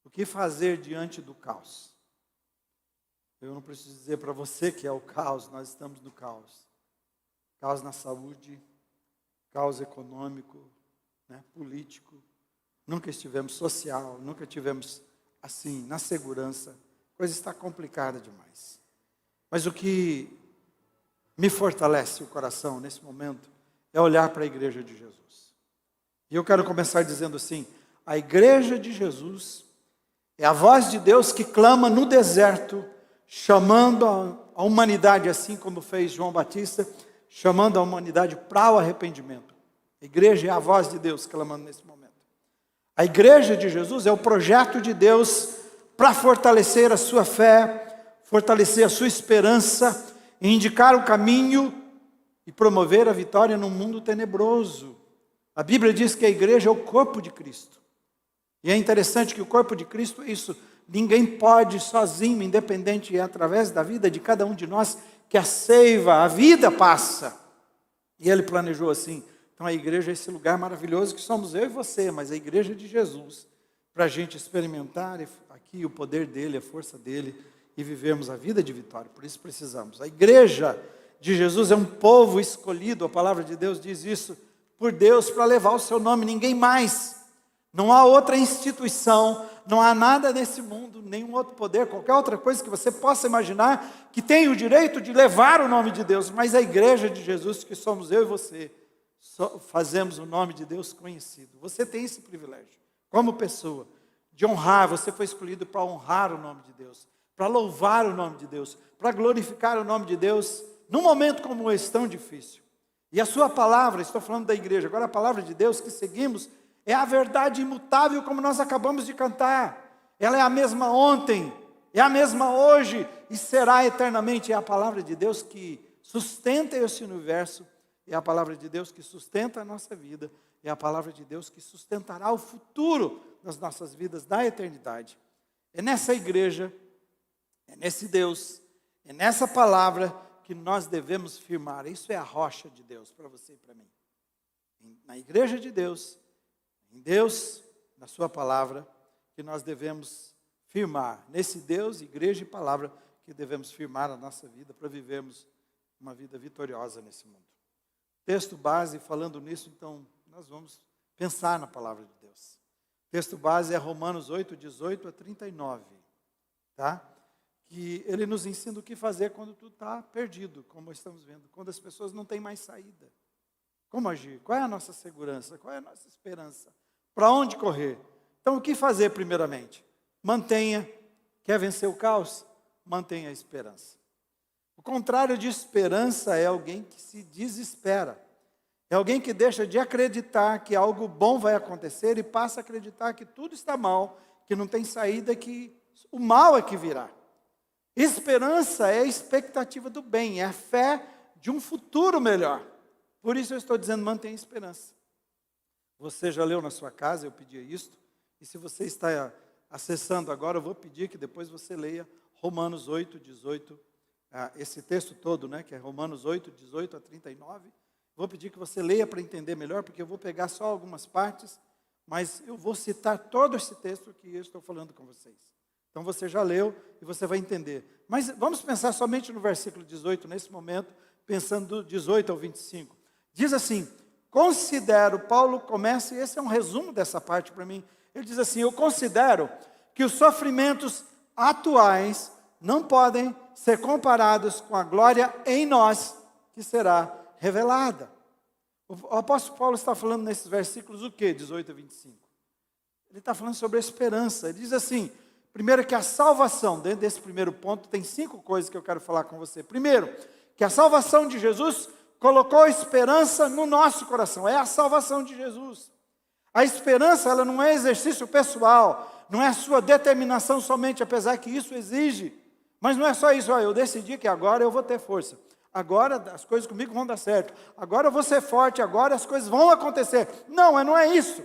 O que fazer diante do caos? Eu não preciso dizer para você que é o caos, nós estamos no caos. Caos na saúde, caos econômico, né, político. Nunca estivemos social, nunca tivemos assim, na segurança. A coisa está complicada demais. Mas o que me fortalece o coração nesse momento é olhar para a igreja de Jesus. E eu quero começar dizendo assim: a igreja de Jesus é a voz de Deus que clama no deserto, chamando a humanidade, assim como fez João Batista, chamando a humanidade para o arrependimento. A igreja é a voz de Deus clamando nesse momento. A igreja de Jesus é o projeto de Deus para fortalecer a sua fé, fortalecer a sua esperança, indicar o caminho e promover a vitória num mundo tenebroso. A Bíblia diz que a igreja é o corpo de Cristo. E é interessante que o corpo de Cristo é isso. Ninguém pode sozinho, independente, é através da vida de cada um de nós que a seiva, a vida passa. E Ele planejou assim. Então a igreja é esse lugar maravilhoso que somos eu e você, mas a igreja de Jesus, para a gente experimentar aqui o poder dEle, a força dEle, e vivermos a vida de vitória. Por isso precisamos. A igreja de Jesus é um povo escolhido, a palavra de Deus diz isso, por Deus para levar o seu nome, ninguém mais. Não há outra instituição, não há nada nesse mundo, nenhum outro poder, qualquer outra coisa que você possa imaginar que tem o direito de levar o nome de Deus, mas a igreja de Jesus, que somos eu e você, fazemos o nome de Deus conhecido. Você tem esse privilégio, como pessoa, de honrar. Você foi escolhido para honrar o nome de Deus, para louvar o nome de Deus, para glorificar o nome de Deus, num momento como esse tão difícil. E a sua palavra, estou falando da igreja, agora a palavra de Deus que seguimos, é a verdade imutável, como nós acabamos de cantar. Ela é a mesma ontem, é a mesma hoje, e será eternamente. É a palavra de Deus que sustenta esse universo, é a palavra de Deus que sustenta a nossa vida, é a palavra de Deus que sustentará o futuro das nossas vidas, da eternidade. É nessa igreja, é nesse Deus, é nessa palavra que nós devemos firmar. Isso é a rocha de Deus para você e para mim. Na igreja de Deus, em Deus, na sua palavra, que nós devemos firmar. Nesse Deus, igreja e palavra, que devemos firmar a nossa vida para vivermos uma vida vitoriosa nesse mundo. Texto base, falando nisso, então, nós vamos pensar na palavra de Deus. Texto base é Romanos 8, 18 a 39, tá? Que ele nos ensina o que fazer quando tudo está perdido, como estamos vendo, quando as pessoas não têm mais saída. Como agir? Qual é a nossa segurança? Qual é a nossa esperança? Para onde correr? Então, o que fazer primeiramente? Mantenha, quer vencer o caos? Mantenha a esperança. O contrário de esperança é alguém que se desespera. É alguém que deixa de acreditar que algo bom vai acontecer e passa a acreditar que tudo está mal, que não tem saída, que o mal é que virá. Esperança é a expectativa do bem, é a fé de um futuro melhor. Por isso eu estou dizendo, mantenha esperança. Você já leu na sua casa, eu pedi isto, e se você está acessando agora, eu vou pedir que depois você leia Romanos 8, 18, esse texto todo, né, que é Romanos 8, 18 a 39. Vou pedir que você leia para entender melhor, porque eu vou pegar só algumas partes, mas eu vou citar todo esse texto que eu estou falando com vocês. Então você já leu e você vai entender. Mas vamos pensar somente no versículo 18, nesse momento, pensando do 18 ao 25. Diz assim: considero, Paulo começa, e esse é um resumo dessa parte para mim. Ele diz assim: eu considero que os sofrimentos atuais não podem ser comparados com a glória em nós, que será revelada. O apóstolo Paulo está falando nesses versículos o quê? 18 a 25. Ele está falando sobre a esperança. Ele diz assim, primeiro que a salvação, dentro desse primeiro ponto, tem 5 coisas que eu quero falar com você. Primeiro, que a salvação de Jesus colocou esperança no nosso coração. É a salvação de Jesus. A esperança, ela não é exercício pessoal, não é sua determinação somente, apesar que isso exige. Mas não é só isso, eu decidi que agora eu vou ter força. Agora as coisas comigo vão dar certo. Agora eu vou ser forte, agora as coisas vão acontecer. Não é isso.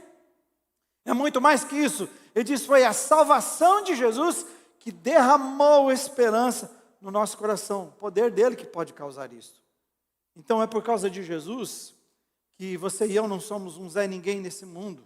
É muito mais que isso. Ele diz, foi a salvação de Jesus que derramou esperança no nosso coração. O poder dele que pode causar isso. Então é por causa de Jesus que você e eu não somos um Zé Ninguém nesse mundo.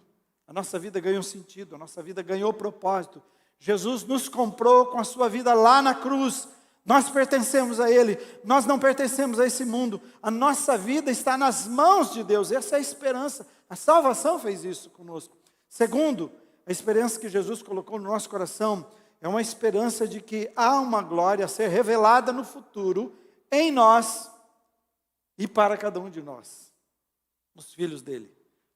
A nossa vida ganhou sentido, a nossa vida ganhou propósito. Jesus nos comprou com a sua vida lá na cruz. Nós pertencemos a Ele, nós não pertencemos a esse mundo. A nossa vida está nas mãos de Deus, essa é a esperança. A salvação fez isso conosco. Segundo, a esperança que Jesus colocou no nosso coração é uma esperança de que há uma glória a ser revelada no futuro em nós e para cada um de nós, os filhos dele.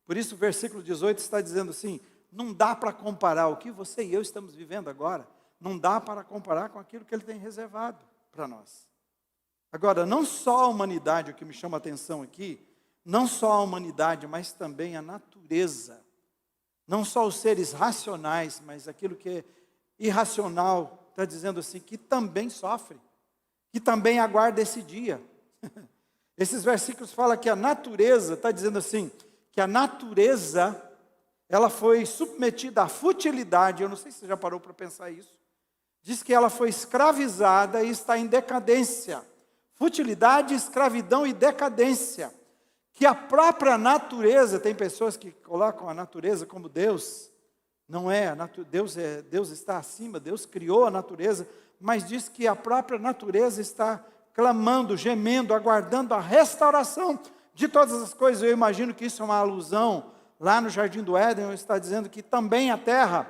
Por isso o versículo 18 está dizendo assim, não dá para comparar o que você e eu estamos vivendo agora, não dá para comparar com aquilo que ele tem reservado para nós. Agora, não só a humanidade, o que me chama a atenção aqui, não só a humanidade, mas também a natureza. Não só os seres racionais, mas aquilo que é irracional, está dizendo assim, que também sofre, que também aguarda esse dia. Esses versículos falam que a natureza, está dizendo assim, que a natureza, ela foi submetida à futilidade, eu não sei se você já parou para pensar isso, diz que ela foi escravizada e está em decadência. Futilidade, escravidão e decadência. Que a própria natureza, tem pessoas que colocam a natureza como Deus, não é, Deus está acima, Deus criou a natureza, mas diz que a própria natureza está clamando, gemendo, aguardando a restauração de todas as coisas. Eu imagino que isso é uma alusão, lá no Jardim do Éden, está dizendo que também a terra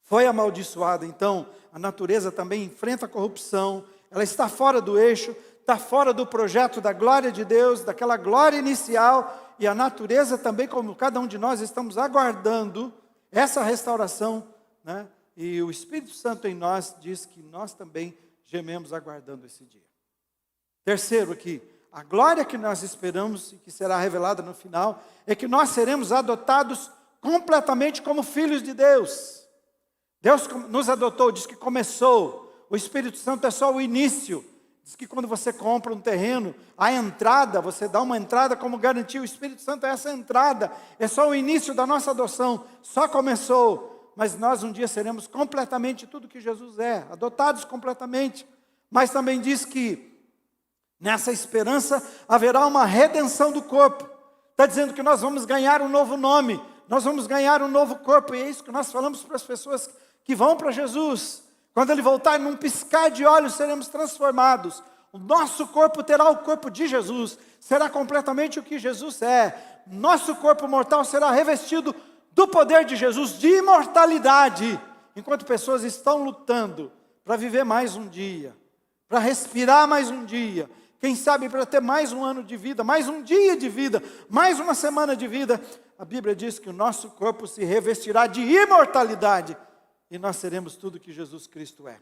foi amaldiçoada, então a natureza também enfrenta a corrupção, ela está fora do eixo, está fora do projeto da glória de Deus, daquela glória inicial, e a natureza também, como cada um de nós estamos aguardando essa restauração, né? E o Espírito Santo em nós diz que nós também gememos aguardando esse dia. Terceiro aqui, a glória que nós esperamos e que será revelada no final, é que nós seremos adotados completamente como filhos de Deus. Deus nos adotou, diz que começou, o Espírito Santo é só o início. Diz que quando você compra um terreno, a entrada, você dá uma entrada como garantia, o Espírito Santo é essa entrada, é só o início da nossa adoção, só começou, mas nós um dia seremos completamente tudo que Jesus é, adotados completamente, mas também diz que nessa esperança haverá uma redenção do corpo, está dizendo que nós vamos ganhar um novo nome, nós vamos ganhar um novo corpo, e é isso que nós falamos para as pessoas que vão para Jesus. Quando Ele voltar, num piscar de olhos, seremos transformados. O nosso corpo terá o corpo de Jesus, será completamente o que Jesus é. Nosso corpo mortal será revestido do poder de Jesus, de imortalidade. Enquanto pessoas estão lutando para viver mais um dia, para respirar mais um dia, quem sabe para ter mais um ano de vida, mais um dia de vida, mais uma semana de vida, a Bíblia diz que o nosso corpo se revestirá de imortalidade. E nós seremos tudo que Jesus Cristo é.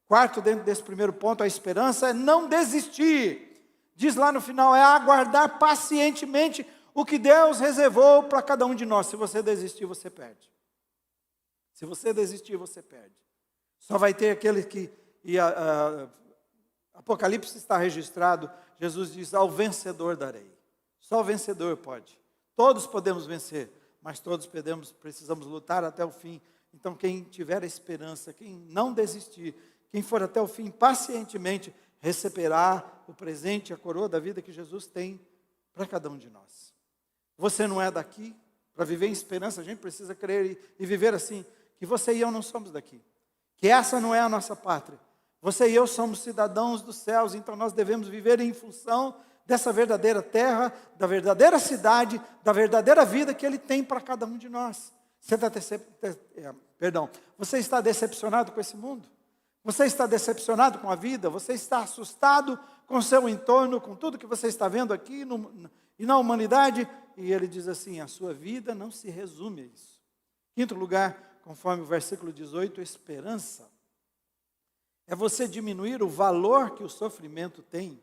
Quarto, dentro desse primeiro ponto, a esperança é não desistir. Diz lá no final, é aguardar pacientemente o que Deus reservou para cada um de nós. Se você desistir, você perde. Se você desistir, você perde. Só vai ter aquele que... Apocalipse está registrado, Jesus diz, ao vencedor darei. Só o vencedor pode. Todos podemos vencer, mas todos precisamos lutar até o fim. Então, quem tiver a esperança, quem não desistir, quem for até o fim pacientemente, receberá o presente, a coroa da vida que Jesus tem para cada um de nós. Você não é daqui, para viver em esperança, a gente precisa crer e viver assim, que você e eu não somos daqui, que essa não é a nossa pátria. Você e eu somos cidadãos dos céus, então nós devemos viver em função dessa verdadeira terra, da verdadeira cidade, da verdadeira vida que Ele tem para cada um de nós. Você está decepcionado com esse mundo? Você está decepcionado com a vida? Você está assustado com o seu entorno, com tudo que você está vendo aqui e na humanidade? E ele diz assim, a sua vida não se resume a isso. Quinto lugar, conforme o versículo 18, esperança. É você diminuir o valor que o sofrimento tem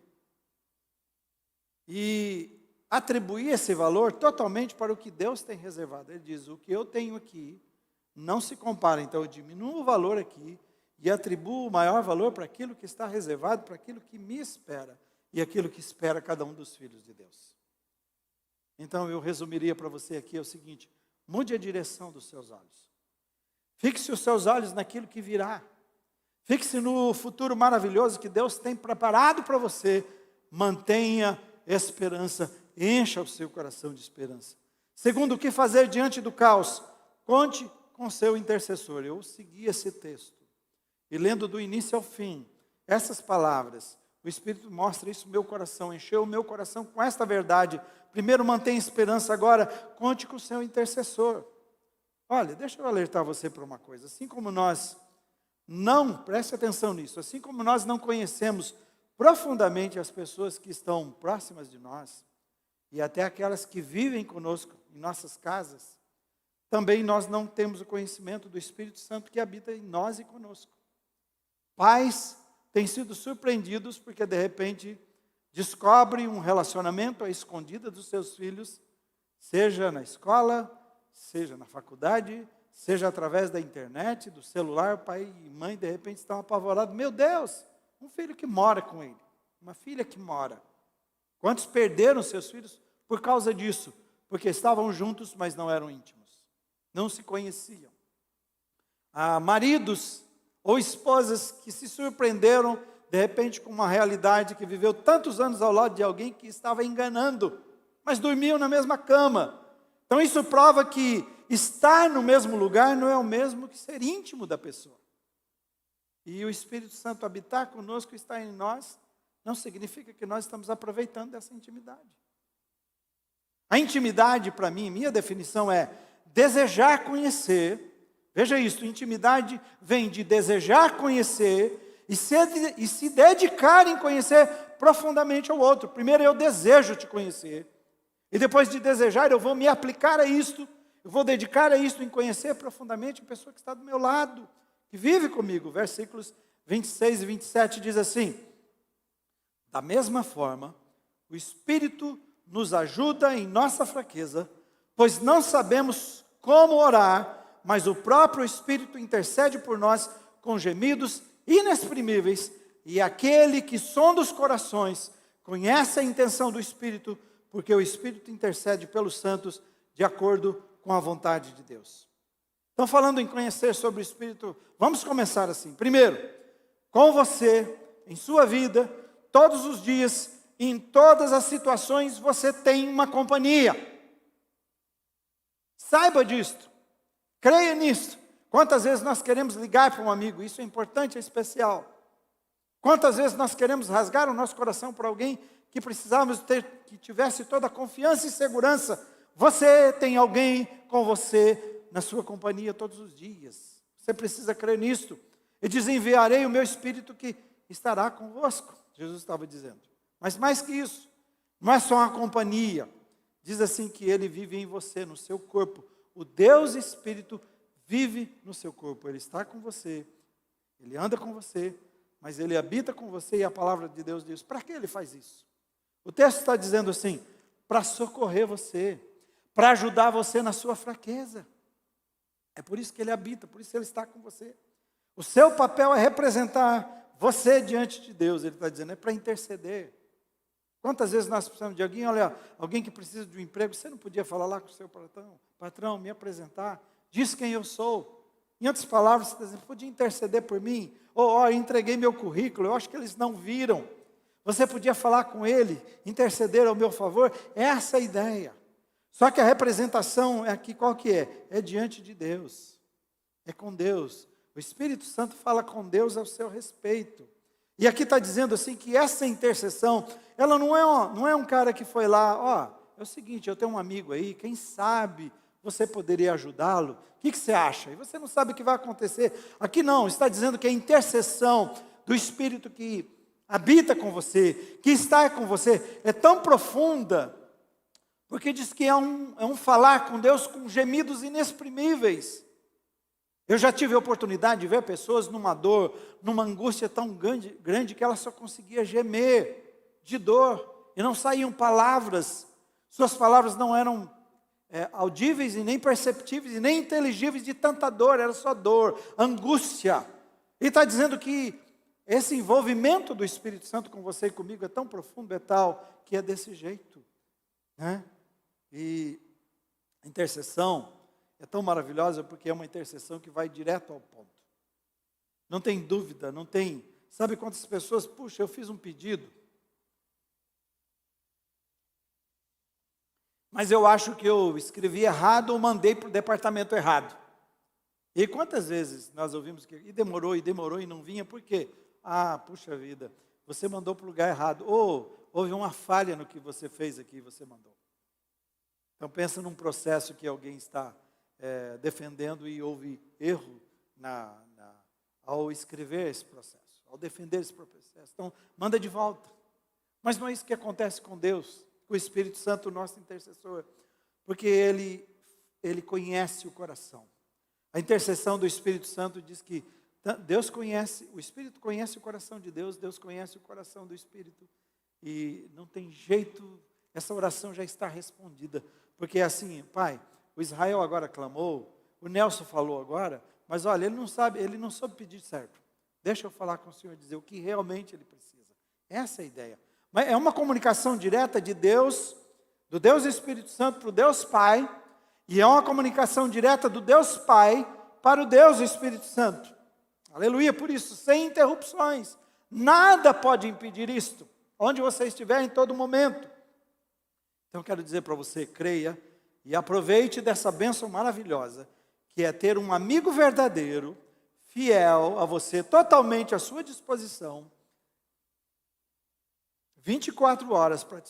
e atribuir esse valor totalmente para o que Deus tem reservado. Ele diz, o que eu tenho aqui não se compara, então eu diminuo o valor aqui e atribuo o maior valor para aquilo que está reservado, para aquilo que me espera e aquilo que espera cada um dos filhos de Deus. Então eu resumiria para você aqui o seguinte, mude a direção dos seus olhos. Fixe os seus olhos naquilo que virá. Fixe no futuro maravilhoso que Deus tem preparado para você. Mantenha esperança, encha o seu coração de esperança. Segundo, o que fazer diante do caos? Conte com o seu intercessor. Eu segui esse texto. E lendo do início ao fim, essas palavras, o Espírito mostra isso no meu coração, encheu o meu coração com esta verdade. Primeiro, mantenha esperança, agora, conte com o seu intercessor. Olha, deixa eu alertar você para uma coisa. Assim como nós preste atenção nisso, assim como nós não conhecemos profundamente as pessoas que estão próximas de nós, e até aquelas que vivem conosco em nossas casas, também nós não temos o conhecimento do Espírito Santo que habita em nós e conosco. Pais têm sido surpreendidos porque de repente descobrem um relacionamento à escondida dos seus filhos, seja na escola, seja na faculdade, seja através da internet, do celular. Pai e mãe de repente estão apavorados. Meu Deus, um filho que mora com ele, uma filha que mora. Quantos perderam seus filhos por causa disso? Porque estavam juntos, mas não eram íntimos, não se conheciam. Maridos ou esposas que se surpreenderam, de repente, com uma realidade que viveu tantos anos ao lado de alguém que estava enganando, mas dormiam na mesma cama. Então isso prova que estar no mesmo lugar não é o mesmo que ser íntimo da pessoa. E o Espírito Santo habitar conosco, estar em nós, não significa que nós estamos aproveitando dessa intimidade. A intimidade, para mim, minha definição é desejar conhecer. Veja isso, intimidade vem de desejar conhecer e se dedicar em conhecer profundamente ao outro. Primeiro eu desejo te conhecer, e depois de desejar eu vou me aplicar a isto, eu vou dedicar a isto em conhecer profundamente a pessoa que está do meu lado, que vive comigo. Versículos 26 e 27 diz assim: da mesma forma, o Espírito nos ajuda em nossa fraqueza, pois não sabemos como orar, mas o próprio Espírito intercede por nós com gemidos inexprimíveis, e aquele que sonda os corações conhece a intenção do Espírito, porque o Espírito intercede pelos santos de acordo com a vontade de Deus. Então, falando em conhecer sobre o Espírito, vamos começar assim. Primeiro, com você, em sua vida, todos os dias, em todas as situações, você tem uma companhia. Saiba disto. Creia nisso. Quantas vezes nós queremos ligar para um amigo? Isso é importante, é especial. Quantas vezes nós queremos rasgar o nosso coração para alguém que precisávamos ter, que tivesse toda a confiança e segurança. Você tem alguém com você na sua companhia todos os dias. Você precisa crer nisto. E diz: enviarei o meu Espírito que estará convosco. Jesus estava dizendo. Mas mais que isso, não é só uma companhia. Diz assim que ele vive em você, no seu corpo. O Deus Espírito vive no seu corpo. Ele está com você, ele anda com você, mas ele habita com você, e a palavra de Deus diz: para que ele faz isso? O texto está dizendo assim: para socorrer você, para ajudar você na sua fraqueza. É por isso que ele habita, por isso ele está com você. O seu papel é representar você diante de Deus. Ele está dizendo, é para interceder. Quantas vezes nós precisamos de alguém, olha, alguém que precisa de um emprego, você não podia falar lá com o seu patrão, me apresentar, diz quem eu sou. Em outras palavras, você podia interceder por mim, ou eu entreguei meu currículo, eu acho que eles não viram. Você podia falar com ele, interceder ao meu favor. Essa é a ideia. Só que a representação é aqui, qual que é? É diante de Deus, é com Deus. O Espírito Santo fala com Deus ao seu respeito. E aqui está dizendo assim que essa intercessão, ela não é um cara que foi lá, é o seguinte, eu tenho um amigo aí, quem sabe você poderia ajudá-lo? O que você acha? E você não sabe o que vai acontecer. Aqui não, está dizendo que a intercessão do Espírito que habita com você, que está com você, é tão profunda, porque diz que é um falar com Deus com gemidos inexprimíveis. Eu já tive a oportunidade de ver pessoas numa dor, numa angústia tão grande que ela só conseguia gemer de dor, e não saíam palavras, suas palavras não eram audíveis e nem perceptíveis e nem inteligíveis de tanta dor, era só dor, angústia. E está dizendo que esse envolvimento do Espírito Santo com você e comigo é tão profundo, é tal, que é desse jeito, né? E a intercessão é tão maravilhosa porque é uma intercessão que vai direto ao ponto. Não tem dúvida, não tem... Sabe quantas pessoas, puxa, eu fiz um pedido, mas eu acho que eu escrevi errado ou mandei para o departamento errado. E quantas vezes nós ouvimos que e demorou e não vinha, por quê? Ah, puxa vida, você mandou para o lugar errado. Ou houve uma falha no que você fez aqui e você mandou. Então pensa num processo que alguém está defendendo e houve erro ao escrever esse processo, ao defender esse processo. Então manda de volta. Mas não é isso que acontece com Deus, com o Espírito Santo, o nosso intercessor. Porque ele conhece o coração. A intercessão do Espírito Santo diz que Deus conhece, o Espírito conhece o coração de Deus, Deus conhece o coração do Espírito. E não tem jeito, essa oração já está respondida. Porque é assim, Pai, o Israel agora clamou, o Nelson falou agora, mas olha, ele não soube pedir certo. Deixa eu falar com o Senhor, dizer o que realmente ele precisa. Essa é a ideia. Mas é uma comunicação direta de Deus, do Deus Espírito Santo para o Deus Pai, e é uma comunicação direta do Deus Pai para o Deus Espírito Santo. Aleluia, por isso, sem interrupções. Nada pode impedir isto, onde você estiver em todo momento. Então, quero dizer para você, creia e aproveite dessa bênção maravilhosa, que é ter um amigo verdadeiro, fiel a você, totalmente à sua disposição, 24 horas para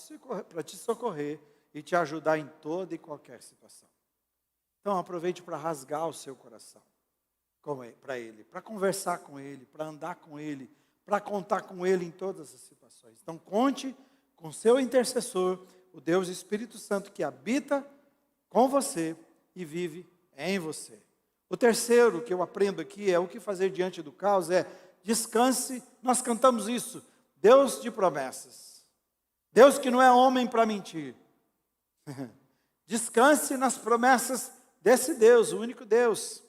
te socorrer e te ajudar em toda e qualquer situação. Então aproveite para rasgar o seu coração para Ele, para conversar com Ele, para andar com Ele, para contar com Ele em todas as situações. Então conte com seu intercessor, o Deus Espírito Santo que habita com você e vive em você. O terceiro que eu aprendo aqui é o que fazer diante do caos, descanse, nós cantamos isso, Deus de promessas, Deus que não é homem para mentir. Descanse nas promessas desse Deus, o único Deus.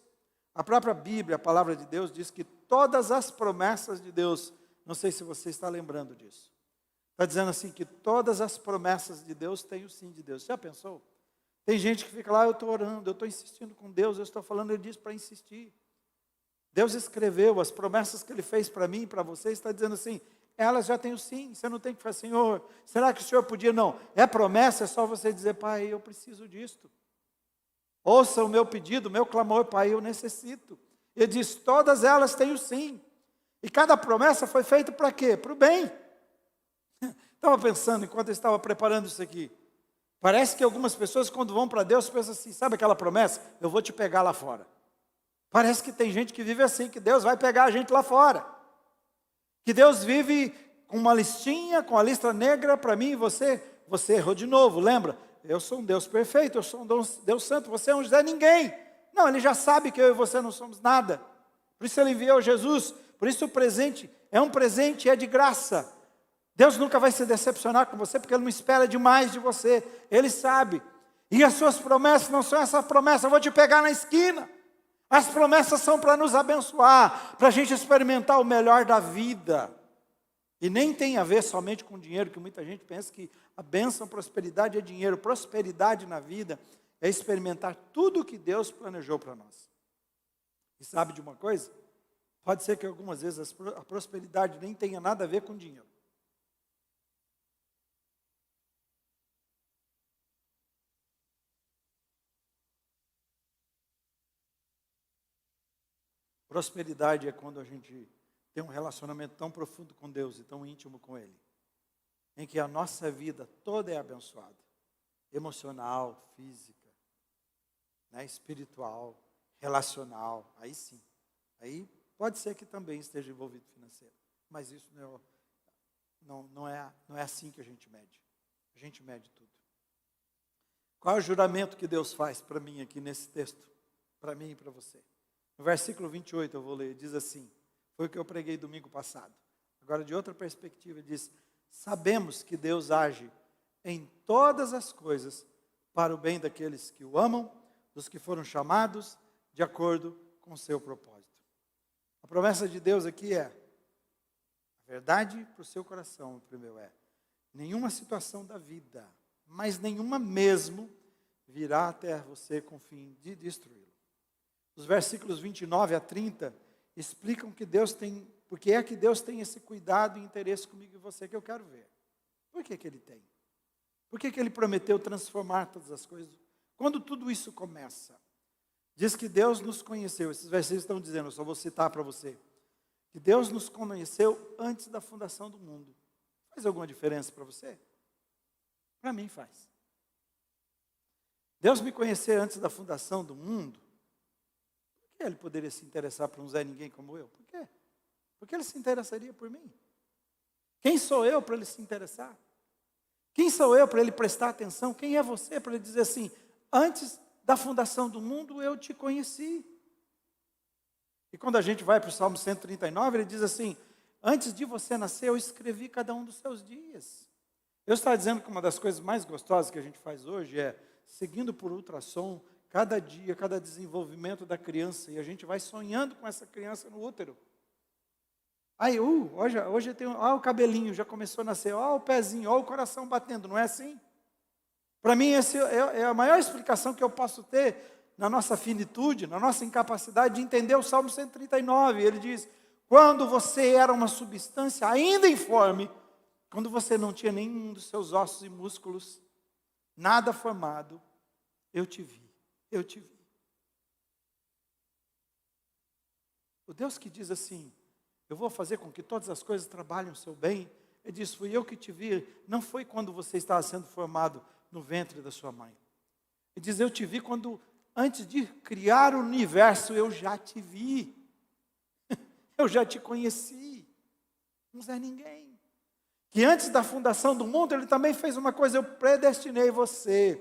A própria Bíblia, a palavra de Deus, diz que todas as promessas de Deus, não sei se você está lembrando disso, está dizendo assim que todas as promessas de Deus têm o sim de Deus. Já pensou? Tem gente que fica lá, eu estou orando, eu estou insistindo com Deus, eu estou falando, Ele diz para insistir. Deus escreveu as promessas que Ele fez para mim e para você, está dizendo assim, elas já têm o sim, você não tem que falar, Senhor, será que o Senhor podia? Não, é promessa, é só você dizer, Pai, eu preciso disto. Ouça o meu pedido, o meu clamor, Pai, eu necessito. Ele diz, todas elas têm o sim. E cada promessa foi feita para quê? Para o bem. Estava pensando, enquanto eu estava preparando isso aqui, parece que algumas pessoas, quando vão para Deus, pensam assim, sabe aquela promessa? Eu vou te pegar lá fora. Parece que tem gente que vive assim, que Deus vai pegar a gente lá fora. Que Deus vive com uma listinha, com a lista negra para mim e você. Você errou de novo, lembra? Eu sou um Deus perfeito, eu sou um Deus santo, você é um José ninguém. Não, Ele já sabe que eu e você não somos nada. Por isso Ele enviou Jesus. Por isso o presente é um presente, é de graça. Deus nunca vai se decepcionar com você, porque Ele não espera demais de você. Ele sabe. E as suas promessas não são essa promessa, eu vou te pegar na esquina. As promessas são para nos abençoar, para a gente experimentar o melhor da vida. E nem tem a ver somente com dinheiro, que muita gente pensa que a bênção, prosperidade é dinheiro. Prosperidade na vida é experimentar tudo o que Deus planejou para nós. E sabe de uma coisa? Pode ser que algumas vezes a prosperidade nem tenha nada a ver com dinheiro. Prosperidade é quando a gente tem um relacionamento tão profundo com Deus e tão íntimo com Ele, em que a nossa vida toda é abençoada, emocional, física, espiritual, relacional, aí sim. Aí pode ser que também esteja envolvido financeiro, mas isso não é assim que a gente mede. A gente mede tudo. Qual é o juramento que Deus faz para mim aqui nesse texto? Para mim e para você. No versículo 28 eu vou ler, diz assim, foi o que eu preguei domingo passado. Agora de outra perspectiva, diz, sabemos que Deus age em todas as coisas para o bem daqueles que o amam, dos que foram chamados de acordo com o seu propósito. A promessa de Deus aqui é, a verdade para o seu coração, o primeiro nenhuma situação da vida, mas nenhuma mesmo, virá até você com o fim de destruí-lo. Os versículos 29 a 30 explicam que Deus tem, porque é que Deus tem esse cuidado e interesse comigo e você que eu quero ver. Por que Ele tem? Por que Ele prometeu transformar todas as coisas? Quando tudo isso começa, Diz que Deus nos conheceu. Esses versículos estão dizendo, eu só vou citar para você. Que Deus nos conheceu antes da fundação do mundo. Faz alguma diferença para você? Para mim faz. Deus me conhecer antes da fundação do mundo, por que Ele poderia se interessar por um Zé Ninguém como eu? Por quê? Por que Ele se interessaria por mim? Quem sou eu para Ele se interessar? Quem sou eu para Ele prestar atenção? Quem é você para Ele dizer assim, antes da fundação do mundo eu te conheci? E quando a gente vai para o Salmo 139, ele diz assim, antes de você nascer eu escrevi cada um dos seus dias. Eu estava dizendo que uma das coisas mais gostosas que a gente faz hoje é, seguindo por ultrassom, cada dia, cada desenvolvimento da criança, e a gente vai sonhando com essa criança no útero. Aí, hoje tem, o cabelinho já começou a nascer, o pezinho, o coração batendo, não é assim? Para mim, essa é a maior explicação que eu posso ter na nossa finitude, na nossa incapacidade de entender o Salmo 139. Ele diz, quando você era uma substância ainda informe, quando você não tinha nenhum dos seus ossos e músculos, nada formado, eu te vi. O Deus que diz assim, eu vou fazer com que todas as coisas trabalhem o seu bem, ele diz, fui eu que te vi, não foi quando você estava sendo formado no ventre da sua mãe. Ele diz, eu te vi quando, antes de criar o universo, eu já te vi. Eu já te conheci. Não é ninguém. Que antes da fundação do mundo, Ele também fez uma coisa, eu predestinei você.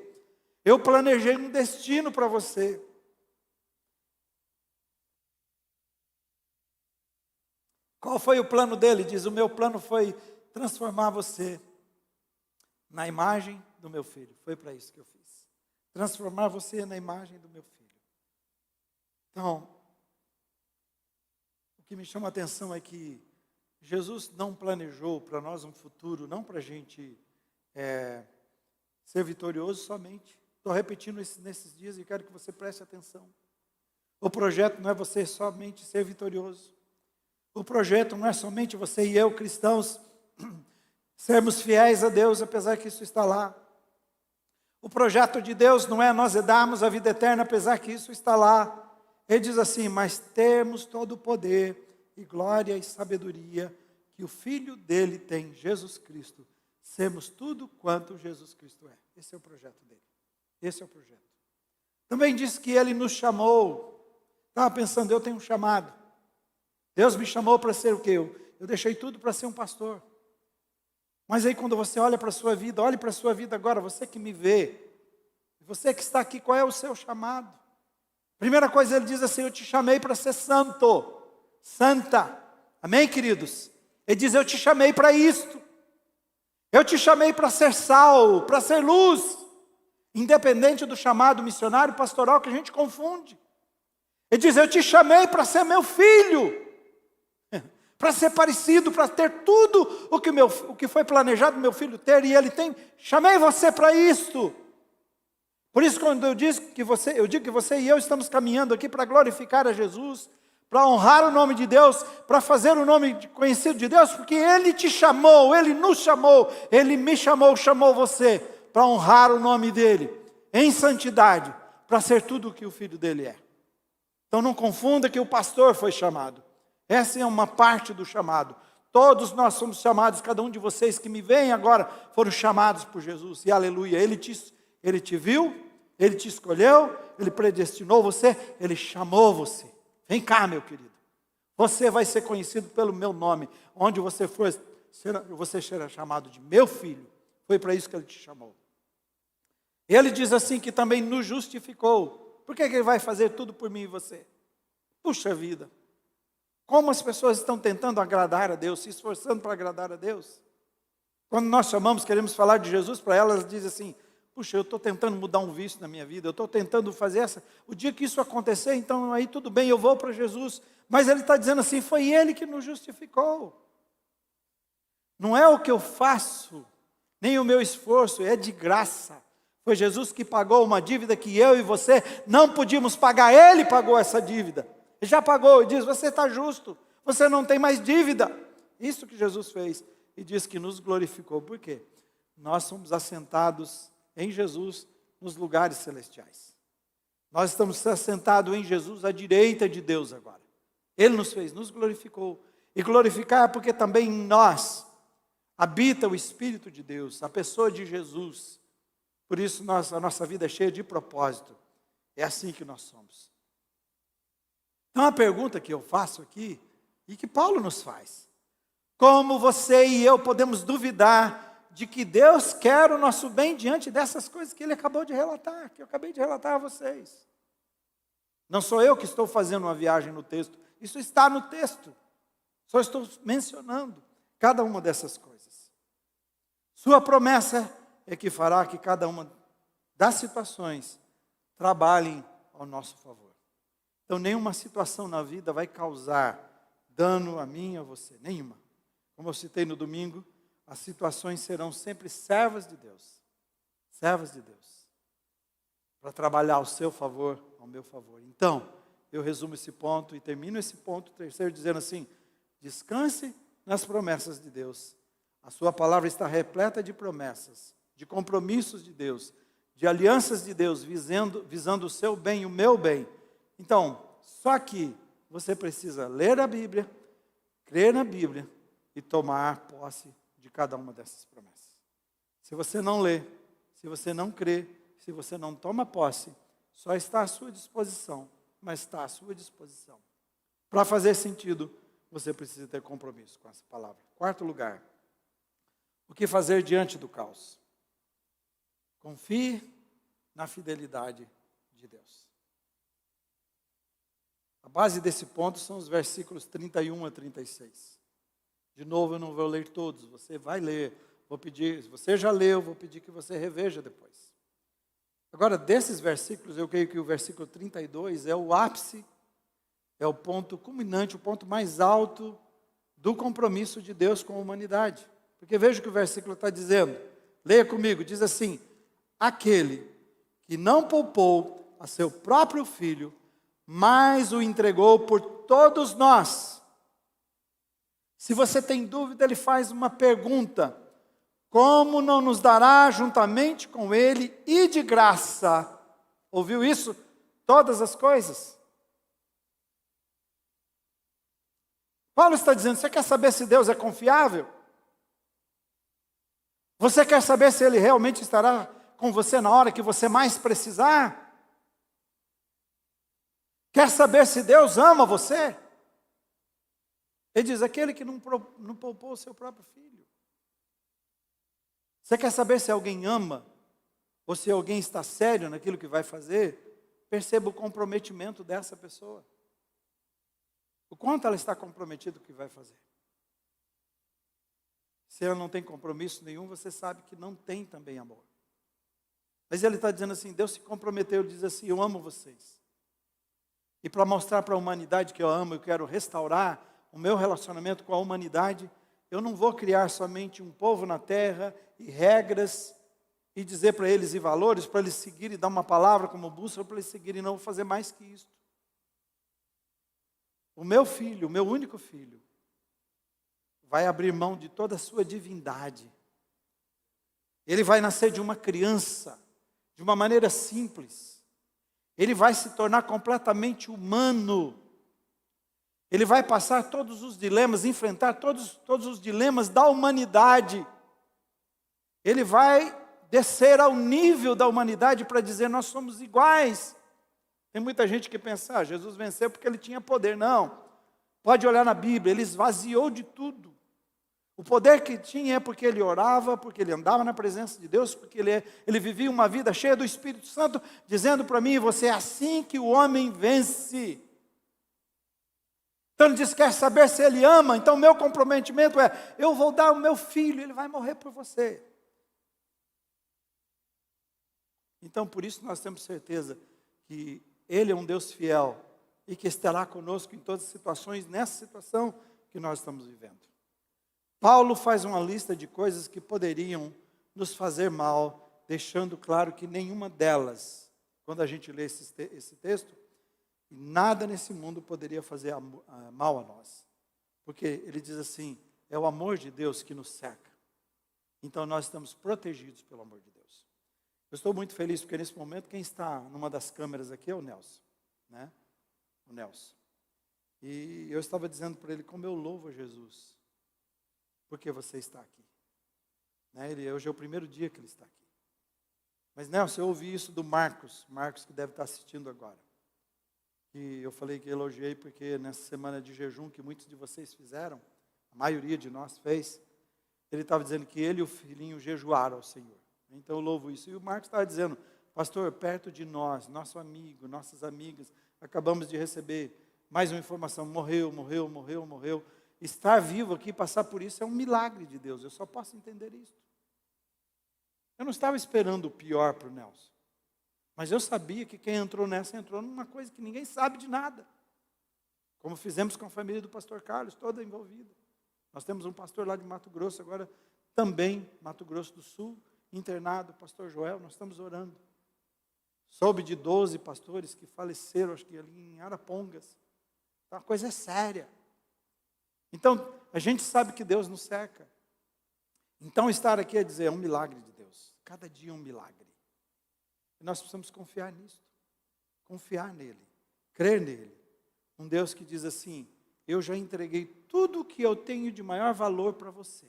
Eu planejei um destino para você. Qual foi o plano dele? Diz, o meu plano foi transformar você na imagem do meu filho. Foi para isso que eu fiz. Transformar você na imagem do meu filho. Então, o que me chama a atenção é que Jesus não planejou para nós um futuro, não para a gente ser vitorioso somente. Estou repetindo isso nesses dias e quero que você preste atenção. O projeto não é você somente ser vitorioso. O projeto não é somente você e eu, cristãos, sermos fiéis a Deus, apesar que isso está lá. O projeto de Deus não é nós darmos a vida eterna, apesar que isso está lá. Ele diz assim, mas termos todo o poder e glória e sabedoria que o Filho dele tem, Jesus Cristo. Sermos tudo quanto Jesus Cristo é. Esse é o projeto dele. Esse é o projeto. Também diz que Ele nos chamou. Estava pensando, eu tenho um chamado. Deus me chamou para ser o quê? Eu deixei tudo para ser um pastor. Mas aí quando você olha para a sua vida, olhe para a sua vida agora, você que me vê, você que está aqui, qual é o seu chamado? Primeira coisa, Ele diz assim, eu te chamei para ser santo, santa. Amém, queridos? Ele diz, eu te chamei para isto. Eu te chamei para ser sal, para ser luz. Independente do chamado missionário, pastoral, que a gente confunde. Ele diz, eu te chamei para ser meu filho. Para ser parecido, para ter tudo o que foi planejado meu filho ter, e ele tem, chamei você para isto. Por isso, quando eu digo que você e eu estamos caminhando aqui para glorificar a Jesus, para honrar o nome de Deus, para fazer o nome conhecido de Deus, porque Ele te chamou, Ele nos chamou, Ele me chamou, chamou você, para honrar o nome dEle, em santidade, para ser tudo o que o Filho dEle é. Então não confunda que o pastor foi chamado. Essa é uma parte do chamado. Todos nós somos chamados, cada um de vocês que me veem agora, foram chamados por Jesus. E aleluia, Ele te viu, Ele te escolheu, Ele predestinou você, Ele chamou você. Vem cá, meu querido. Você vai ser conhecido pelo meu nome. Onde você for, você será chamado de meu filho. Foi para isso que Ele te chamou. Ele diz assim que também nos justificou. Por que Ele vai fazer tudo por mim e você? Puxa vida. Como as pessoas estão tentando agradar a Deus, se esforçando para agradar a Deus. Quando nós chamamos, queremos falar de Jesus para elas, elas dizem assim, puxa, eu estou tentando mudar um vício na minha vida, eu estou tentando fazer o dia que isso acontecer, então aí tudo bem, eu vou para Jesus. Mas Ele está dizendo assim, foi Ele que nos justificou. Não é o que eu faço, nem o meu esforço, é de graça. Foi Jesus que pagou uma dívida que eu e você não podíamos pagar, Ele pagou essa dívida. Ele já pagou e diz, você está justo, você não tem mais dívida. Isso que Jesus fez e diz que nos glorificou. Por quê? Nós somos assentados em Jesus nos lugares celestiais. Nós estamos assentados em Jesus à direita de Deus agora. Ele nos fez, nos glorificou. E glorificar é porque também em nós habita o Espírito de Deus, a pessoa de Jesus. Por isso a nossa vida é cheia de propósito. É assim que nós somos. Então a pergunta que eu faço aqui, e que Paulo nos faz: como você e eu podemos duvidar de que Deus quer o nosso bem diante dessas coisas que ele acabou de relatar, que eu acabei de relatar a vocês? Não sou eu que estou fazendo uma viagem no texto, isso está no texto. Só estou mencionando cada uma dessas coisas. Sua promessa é que fará que cada uma das situações trabalhem ao nosso favor. Então, nenhuma situação na vida vai causar dano a mim e a você. Nenhuma. Como eu citei no domingo, as situações serão sempre servas de Deus. Servas de Deus. Para trabalhar ao seu favor, ao meu favor. Então, eu resumo esse ponto e termino esse ponto terceiro dizendo assim: descanse nas promessas de Deus. A sua palavra está repleta de promessas, de compromissos de Deus, de alianças de Deus, visando o seu bem e o meu bem. Então, só que você precisa ler a Bíblia, crer na Bíblia e tomar posse de cada uma dessas promessas. Se você não lê, se você não crê, se você não toma posse, só está à sua disposição, mas está à sua disposição. Para fazer sentido, você precisa ter compromisso com essa palavra. Quarto lugar, o que fazer diante do caos? Confie na fidelidade de Deus. A base desse ponto são os versículos 31 a 36. De novo, eu não vou ler todos, você vai ler. Vou pedir, se você já leu, vou pedir que você reveja depois. Agora, desses versículos, eu creio que o versículo 32 é o ápice, é o ponto culminante, o ponto mais alto do compromisso de Deus com a humanidade. Porque veja o que o versículo está dizendo. Leia comigo, diz assim: aquele que não poupou a seu próprio filho, mas o entregou por todos nós. Se você tem dúvida, ele faz uma pergunta: como não nos dará juntamente com ele e de graça? Ouviu isso? Todas as coisas. Paulo está dizendo: você quer saber se Deus é confiável? Você quer saber se ele realmente estará com você na hora que você mais precisar? Quer saber se Deus ama você? Ele diz: aquele que não poupou o seu próprio filho. Você quer saber se alguém ama, ou se alguém está sério naquilo que vai fazer? Perceba o comprometimento dessa pessoa. O quanto ela está comprometida com o que vai fazer. Se ela não tem compromisso nenhum, você sabe que não tem também amor. Mas ele está dizendo assim: Deus se comprometeu, ele diz assim: eu amo vocês. E para mostrar para a humanidade que eu amo, eu quero restaurar o meu relacionamento com a humanidade, eu não vou criar somente um povo na terra e regras e dizer para eles e valores, para eles seguirem e dar uma palavra como bússola para eles seguirem, não vou fazer mais que isso. O meu filho, o meu único filho, vai abrir mão de toda a sua divindade. Ele vai nascer de uma criança, de uma maneira simples. Ele vai se tornar completamente humano. Ele vai passar todos os dilemas, enfrentar todos os dilemas da humanidade. Ele vai descer ao nível da humanidade para dizer: nós somos iguais. Tem muita gente que pensa: Jesus venceu porque ele tinha poder. Não. Pode olhar na Bíblia, ele esvaziou de tudo. O poder que tinha é porque ele orava, porque ele andava na presença de Deus, porque ele vivia uma vida cheia do Espírito Santo, dizendo para mim e você: é assim que o homem vence. Então ele diz: quer saber se ele ama? Então o meu comprometimento é: eu vou dar o meu filho, ele vai morrer por você. Então por isso nós temos certeza que ele é um Deus fiel e que estará conosco em todas as situações, nessa situação que nós estamos vivendo. Paulo faz uma lista de coisas que poderiam nos fazer mal, deixando claro que nenhuma delas, quando a gente lê esse texto, nada nesse mundo poderia fazer mal a nós. Porque ele diz assim: é o amor de Deus que nos cerca. Então nós estamos protegidos pelo amor de Deus. Eu estou muito feliz porque nesse momento quem está numa das câmeras aqui é o Nelson, né? O Nelson. E eu estava dizendo para ele como eu louvo a Jesus, porque você está aqui. Né? Hoje é o primeiro dia que ele está aqui. Mas Nelson, eu ouvi isso do Marcos que deve estar assistindo agora. E eu falei que elogiei porque nessa semana de jejum que muitos de vocês fizeram, a maioria de nós fez, ele estava dizendo que ele e o filhinho jejuaram ao Senhor. Então eu louvo isso. E o Marcos estava dizendo, pastor, perto de nós, nosso amigo, nossas amigas, acabamos de receber mais uma informação, morreu. Estar vivo aqui, passar por isso é um milagre de Deus, eu só posso entender isso. Eu não estava esperando o pior para o Nelson, mas eu sabia que quem entrou nessa, entrou numa coisa que ninguém sabe de nada. Como fizemos com a família do pastor Carlos, toda envolvida. Nós temos um pastor lá de Mato Grosso, agora também, Mato Grosso do Sul, internado, pastor Joel, nós estamos orando. Soube de 12 pastores que faleceram, acho que ali em Arapongas. Então a coisa é séria. Então, a gente sabe que Deus nos cerca. Então, estar aqui é dizer, é um milagre de Deus. Cada dia é um milagre. E nós precisamos confiar nisso. Confiar nele. Crer nele. Um Deus que diz assim, eu já entreguei tudo o que eu tenho de maior valor para você.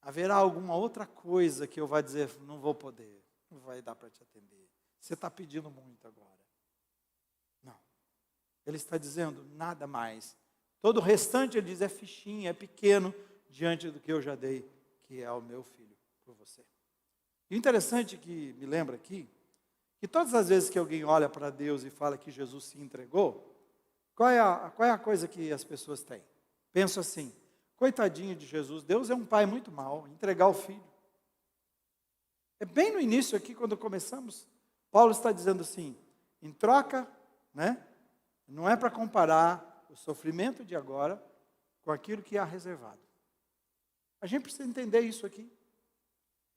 Haverá alguma outra coisa que eu vá dizer, não vou poder, não vai dar para te atender. Você está pedindo muito agora. Não. Ele está dizendo, nada mais. Todo o restante, ele diz, é fichinha, é pequeno, diante do que eu já dei, que é o meu filho, por você. E o interessante que me lembra aqui, que todas as vezes que alguém olha para Deus e fala que Jesus se entregou, qual é a coisa que as pessoas têm? Penso assim, coitadinho de Jesus, Deus é um pai muito mau, entregar o filho. É bem no início aqui, quando começamos, Paulo está dizendo assim, em troca, né? Não é para comparar o sofrimento de agora com aquilo que há reservado. A gente precisa entender isso aqui.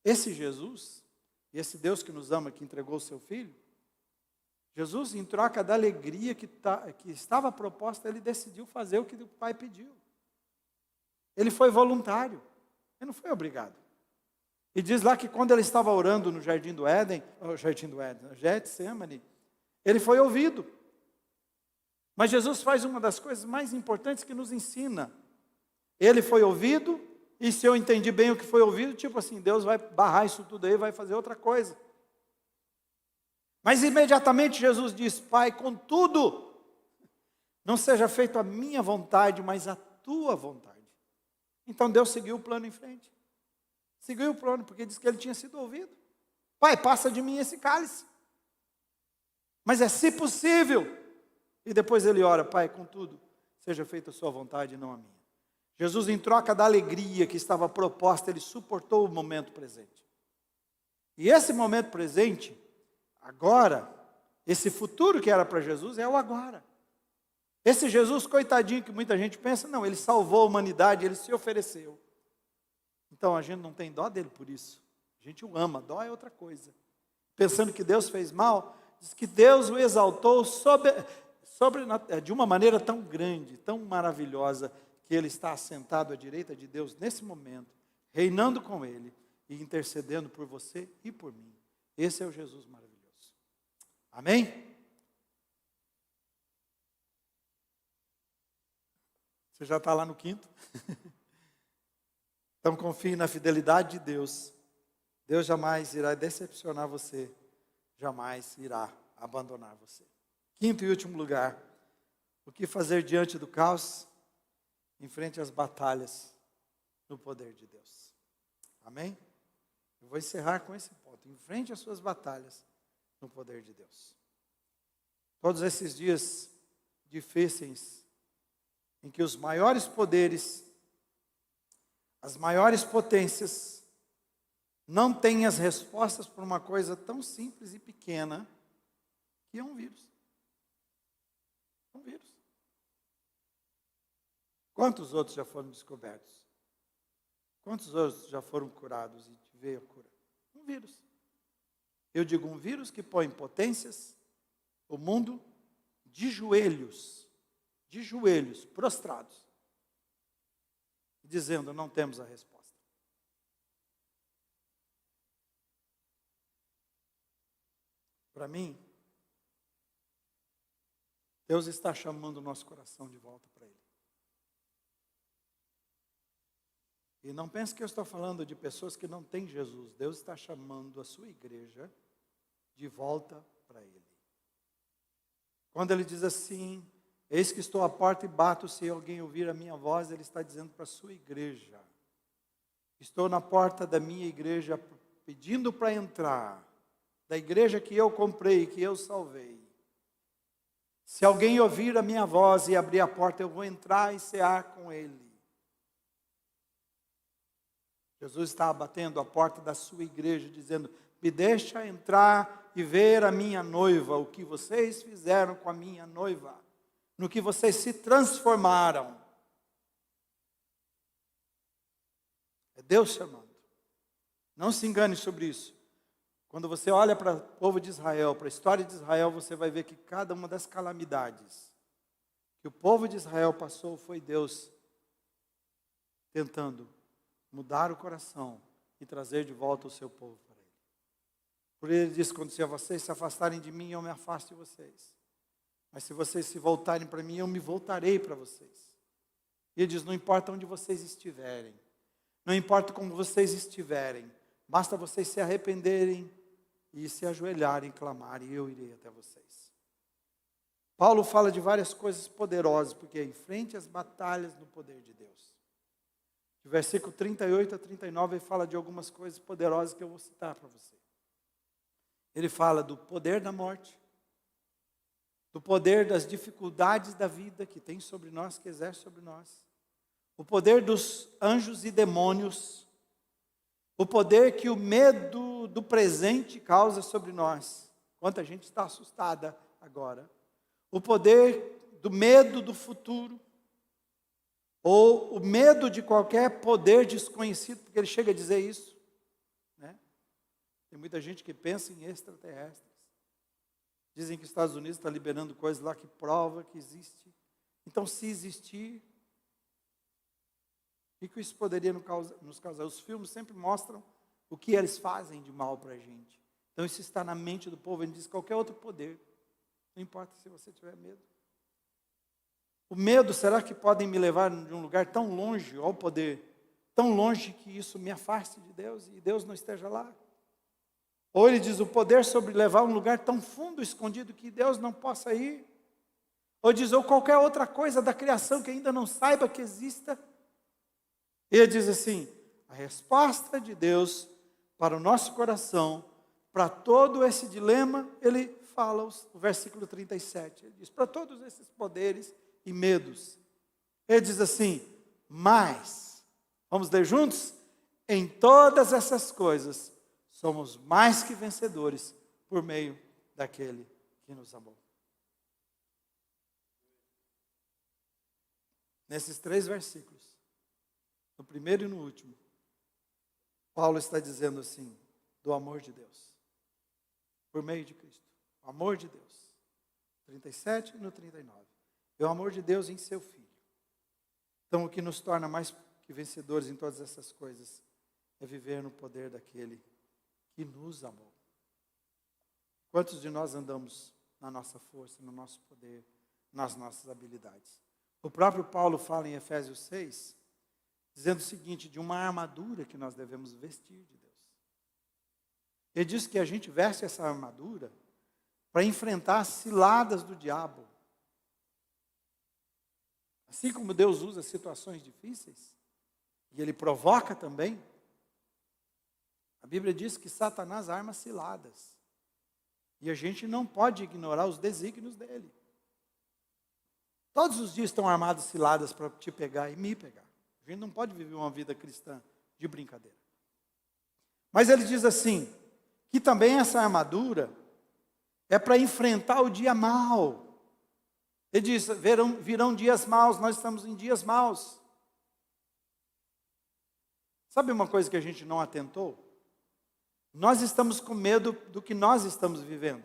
Esse Jesus, e esse Deus que nos ama, que entregou o seu Filho, Jesus, em troca da alegria que estava proposta, ele decidiu fazer o que o Pai pediu. Ele foi voluntário, ele não foi obrigado. E diz lá que quando ele estava orando no Jardim do Éden, Getsemane, ele foi ouvido. Mas Jesus faz uma das coisas mais importantes que nos ensina. Ele foi ouvido, e se eu entendi bem o que foi ouvido, tipo assim, Deus vai barrar isso tudo aí, vai fazer outra coisa. Mas imediatamente Jesus diz, Pai, contudo, não seja feita a minha vontade, mas a tua vontade. Então Deus seguiu o plano em frente. Seguiu o plano, porque diz que ele tinha sido ouvido. Pai, passa de mim esse cálice. Mas é se possível. E depois ele ora, Pai, contudo, seja feita a sua vontade e não a minha. Jesus, em troca da alegria que estava proposta, ele suportou o momento presente. E esse momento presente, agora, esse futuro que era para Jesus, é o agora. Esse Jesus, coitadinho, que muita gente pensa, não, ele salvou a humanidade, ele se ofereceu. Então, a gente não tem dó dele por isso. A gente o ama, dó é outra coisa. Pensando que Deus fez mal, diz que Deus o exaltou de uma maneira tão grande, tão maravilhosa, que ele está assentado à direita de Deus nesse momento, reinando com ele e intercedendo por você e por mim. Esse é o Jesus maravilhoso. Amém? Você já está lá no quinto? Então confie na fidelidade de Deus. Deus jamais irá decepcionar você, jamais irá abandonar você. Quinto e último lugar, o que fazer diante do caos? Enfrente as batalhas no poder de Deus. Amém? Eu vou encerrar com esse ponto. Enfrente as suas batalhas no poder de Deus. Todos esses dias difíceis, em que os maiores poderes, as maiores potências, não têm as respostas para uma coisa tão simples e pequena, que é um vírus. Um vírus. Quantos outros já foram descobertos? Quantos outros já foram curados e veio a cura? Um vírus. Eu digo um vírus que põe potências, o mundo de joelhos, prostrados, dizendo, não temos a resposta. para mim, Deus está chamando o nosso coração de volta para Ele. E não pense que eu estou falando de pessoas que não têm Jesus. Deus está chamando a sua igreja de volta para Ele. Quando Ele diz assim: eis que estou à porta e bato, se alguém ouvir a minha voz, Ele está dizendo para a sua igreja: estou na porta da minha igreja pedindo para entrar, da igreja que eu comprei, que eu salvei. Se alguém ouvir a minha voz e abrir a porta, eu vou entrar e cear com ele. Jesus está batendo a porta da sua igreja, dizendo: me deixa entrar e ver a minha noiva, o que vocês fizeram com a minha noiva, no que vocês se transformaram. É Deus chamando. Não se engane sobre isso. Quando você olha para o povo de Israel, para a história de Israel, você vai ver que cada uma das calamidades que o povo de Israel passou foi Deus tentando mudar o coração e trazer de volta o seu povo para Ele. Por Ele diz: quando se vocês se afastarem de mim, eu me afasto de vocês. Mas se vocês se voltarem para mim, eu me voltarei para vocês. E Ele diz: não importa onde vocês estiverem, não importa como vocês estiverem, basta vocês se arrependerem e se ajoelharem e clamarem, e eu irei até vocês. Paulo fala de várias coisas poderosas, porque enfrente as batalhas no poder de Deus. De versículo 38 a 39, ele fala de algumas coisas poderosas que eu vou citar para você. Ele fala do poder da morte, do poder das dificuldades da vida que tem sobre nós, que exerce sobre nós, o poder dos anjos e demônios, o poder que o medo do presente causa sobre nós. Quanta gente está assustada agora. O poder do medo do futuro, ou o medo de qualquer poder desconhecido, porque ele chega a dizer isso, né? Tem muita gente que pensa em extraterrestres. Dizem que os Estados Unidos está liberando coisas lá que prova que existe. Então, se existir, o que isso poderia nos causar? Os filmes sempre mostram o que eles fazem de mal para a gente. Então isso está na mente do povo. Ele diz: qualquer outro poder, não importa se você tiver medo. O medo, será que podem me levar de um lugar tão longe, ao poder, tão longe que isso me afaste de Deus e Deus não esteja lá? Ou ele diz: o poder sobre levar a um lugar tão fundo, escondido, que Deus não possa ir. Ou diz: ou qualquer outra coisa da criação que ainda não saiba que exista. Ele diz assim: a resposta de Deus para o nosso coração, para todo esse dilema, ele fala o versículo 37. Ele diz: para todos esses poderes e medos, ele diz assim: mas, vamos ler juntos? Em todas essas coisas, somos mais que vencedores por meio daquele que nos amou. Nesses 3 versículos, no primeiro e no último, Paulo está dizendo assim, do amor de Deus, por meio de Cristo, o amor de Deus, 37 e no 39, é o amor de Deus em seu Filho. Então, o que nos torna mais que vencedores em todas essas coisas, é viver no poder daquele que nos amou. Quantos de nós andamos na nossa força, no nosso poder, nas nossas habilidades? O próprio Paulo fala em Efésios 6, dizendo o seguinte, de uma armadura que nós devemos vestir de Deus. Ele diz que a gente veste essa armadura para enfrentar as ciladas do diabo. Assim como Deus usa situações difíceis, e Ele provoca também, a Bíblia diz que Satanás arma ciladas. E a gente não pode ignorar os desígnios dele. Todos os dias estão armadas ciladas para te pegar e me pegar. A gente não pode viver uma vida cristã de brincadeira. Mas ele diz assim, que também essa armadura é para enfrentar o dia mau. Ele diz, virão dias maus, nós estamos em dias maus. Sabe uma coisa que a gente não atentou? Nós estamos com medo do que nós estamos vivendo.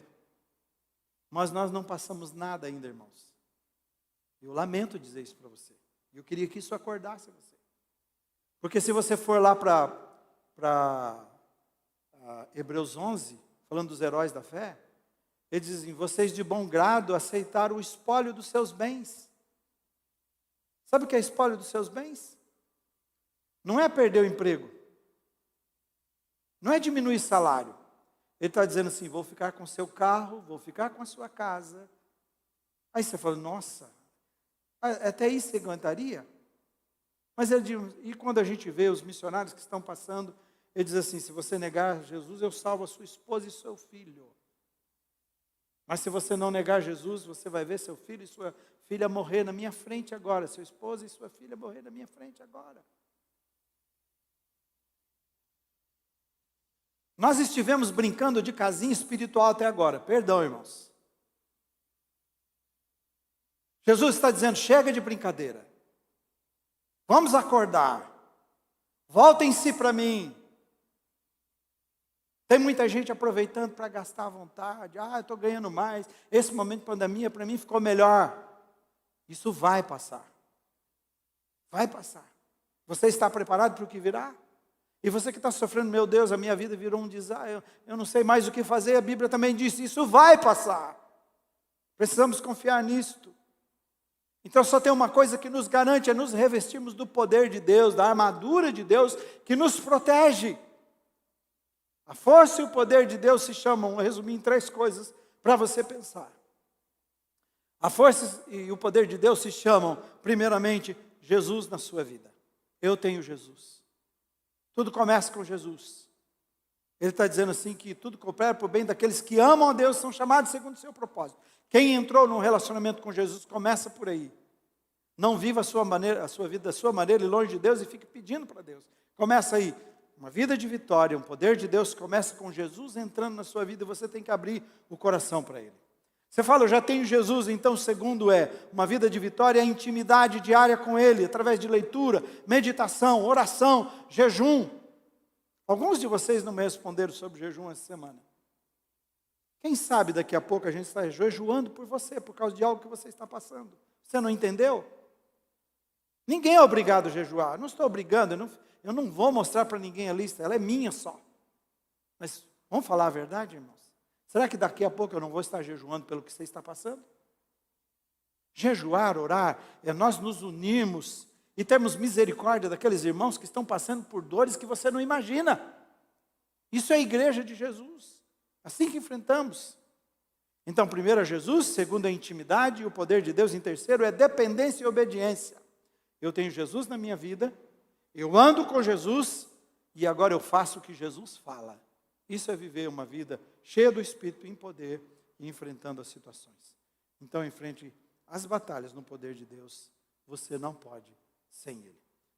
Mas nós não passamos nada ainda, irmãos. Eu lamento dizer isso para você. Eu queria que isso acordasse você. Porque se você for lá para Hebreus 11, falando dos heróis da fé, Ele diz assim: vocês de bom grado aceitaram o espólio dos seus bens. Sabe o que é espólio dos seus bens? Não é perder o emprego. Não é diminuir salário. Ele está dizendo assim: vou ficar com o seu carro, vou ficar com a sua casa. Aí você fala: nossa, até isso você aguentaria? Mas ele diz, e quando a gente vê os missionários que estão passando, ele diz assim: se você negar Jesus, eu salvo a sua esposa e seu filho. Mas se você não negar Jesus, você vai ver seu filho e sua filha morrer na minha frente agora. Seu esposo e sua filha morrer na minha frente agora. Nós estivemos brincando de casinha espiritual até agora. Perdão, irmãos. Jesus está dizendo: chega de brincadeira. Vamos acordar. Voltem-se para mim. Tem muita gente aproveitando para gastar à vontade. Eu estou ganhando mais. Esse momento de pandemia para mim ficou melhor. Isso vai passar. Vai passar. Você está preparado para o que virá? E você que está sofrendo: meu Deus, a minha vida virou um desastre, eu não sei mais o que fazer. A Bíblia também disse: isso vai passar. Precisamos confiar nisto. Então só tem uma coisa que nos garante: é nos revestirmos do poder de Deus, da armadura de Deus que nos protege. A força e o poder de Deus se chamam, vou resumir em 3 coisas para você pensar. A força e o poder de Deus se chamam, primeiramente, Jesus na sua vida. Eu tenho Jesus. Tudo começa com Jesus. Ele está dizendo assim que tudo coopera para o bem daqueles que amam a Deus, são chamados segundo o seu propósito. Quem entrou num relacionamento com Jesus, começa por aí. Não viva a sua vida da sua maneira e longe de Deus e fique pedindo para Deus. Começa aí. Uma vida de vitória, um poder de Deus começa com Jesus entrando na sua vida e você tem que abrir o coração para Ele. Você fala: eu já tenho Jesus, então o segundo é uma vida de vitória, a intimidade diária com Ele, através de leitura, meditação, oração, jejum. Alguns de vocês não me responderam sobre jejum essa semana. Quem sabe daqui a pouco a gente está jejuando por você, por causa de algo que você está passando. Você não entendeu? Ninguém é obrigado a jejuar. Eu não estou obrigando, eu não vou mostrar para ninguém a lista, ela é minha só. Mas vamos falar a verdade, irmãos? Será que daqui a pouco eu não vou estar jejuando pelo que você está passando? Jejuar, orar, é nós nos unirmos e termos misericórdia daqueles irmãos que estão passando por dores que você não imagina. Isso é a igreja de Jesus. Assim que enfrentamos. Então, primeiro é Jesus, segundo é intimidade e o poder de Deus, em terceiro é dependência e obediência. Eu tenho Jesus na minha vida, eu ando com Jesus e agora eu faço o que Jesus fala. Isso é viver uma vida cheia do Espírito, em poder e enfrentando as situações. Então, enfrente as batalhas no poder de Deus. Você não pode sem Ele.